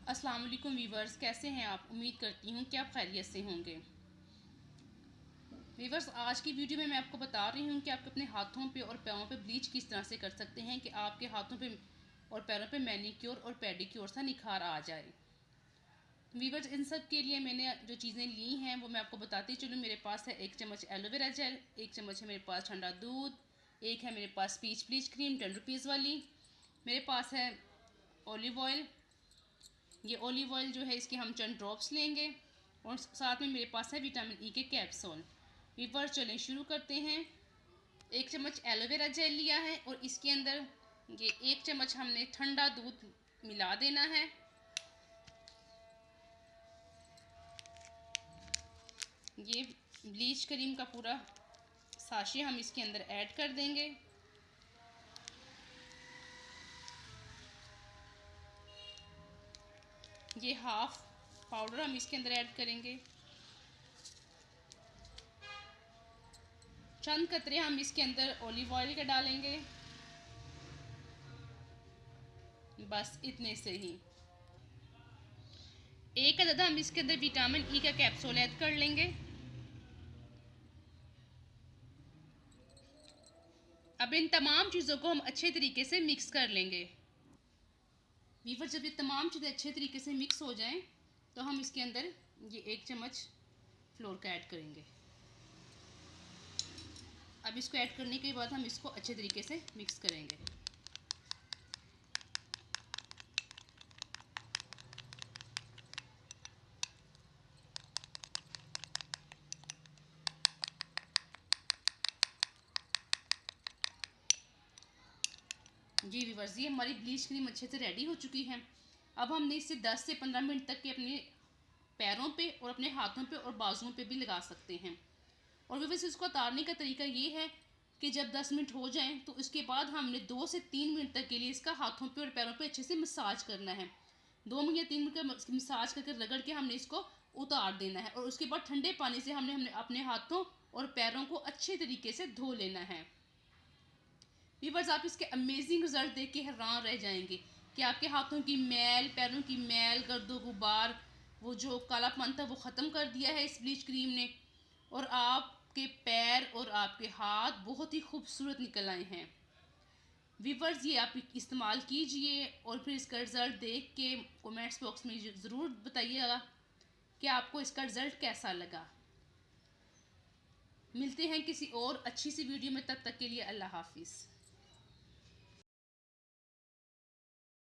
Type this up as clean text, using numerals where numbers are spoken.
अस्सलाम वालेकुम वीवर्स, कैसे हैं आप। उम्मीद करती हूँ कि आप खैरियत से होंगे। वीवर्स, आज की वीडियो में मैं आपको बता रही हूँ कि आप अपने हाथों पे और पैरों पे ब्लीच किस तरह से कर सकते हैं कि आपके हाथों पे और पैरों पे मैनीक्योर और पेडिक्योर सा निखार आ जाए। वीवर्स, इन सब के लिए मैंने जो चीज़ें ली हैं वो मैं आपको बताती चलूँ। मेरे पास है 1 चम्मच एलोवेरा जेल, 1 चम्मच है मेरे पास ठंडा दूध, एक है मेरे पास पीच ब्लीच क्रीम 10 रुपीज़ वाली, मेरे पास है ऑलिव ऑयल। ये ऑलिव ऑयल जो है इसके हम चंद ड्रॉप्स लेंगे और साथ में मेरे पास है विटामिन ई के कैप्सूल। वीवर, चलें शुरू करते हैं। 1 चम्मच एलोवेरा जेल लिया है और इसके अंदर ये 1 चम्मच हमने ठंडा दूध मिला देना है। ये ब्लीच क्रीम का पूरा साशे हम इसके अंदर ऐड कर देंगे। ये हाफ पाउडर हम इसके अंदर ऐड करेंगे। चंद कतरे हम इसके अंदर ऑलिव ऑयल के डालेंगे, बस इतने से ही। एक अदद हम इसके अंदर विटामिन ई का कैप्सूल ऐड कर लेंगे। अब इन तमाम चीज़ों को हम अच्छे तरीके से मिक्स कर लेंगे। वीवर, जब ये तमाम चीज़ें अच्छे तरीके से मिक्स हो जाएं तो हम इसके अंदर ये 1 चम्मच फ्लोर का ऐड करेंगे। अब इसको ऐड करने के बाद हम इसको अच्छे तरीके से मिक्स करेंगे। जी वीवर्स, ये हमारी ब्लीच क्रीम अच्छे से रेडी हो चुकी है। अब हमने इसे 10 से 15 मिनट तक के अपने पैरों पे और अपने हाथों पे और बाजुओं पे भी लगा सकते हैं। और वीवर्स, इसको उतारने का तरीका ये है कि जब 10 मिनट हो जाएं तो इसके बाद हमने 2 से 3 मिनट तक के लिए इसका हाथों पे और पैरों पे अच्छे से मसाज करना है। 2 मिनट या 3 मिनट का मसाज करके रगड़ के हमने इसको उतार देना है और उसके बाद ठंडे पानी से हमने अपने हाथों और पैरों को अच्छे तरीके से धो लेना है। वीवर्स, आप इसके अमेजिंग रिजल्ट देख के हैरान रह जाएंगे कि आपके हाथों की मैल, पैरों की मैल, गर्दो गुबार, वो जो कालापन था वो ख़त्म कर दिया है इस ब्लीच क्रीम ने। और आपके पैर और आपके हाथ बहुत ही खूबसूरत निकल आए हैं। वीवर्स, ये आप इस्तेमाल कीजिए और फिर इसका रिज़ल्ट देख के कमेंट्स बॉक्स में ज़रूर बताइएगा कि आपको इसका रिज़ल्ट कैसा लगा। मिलते हैं किसी और अच्छी सी वीडियो में, तब तक के लिए अल्लाह हाफिज़।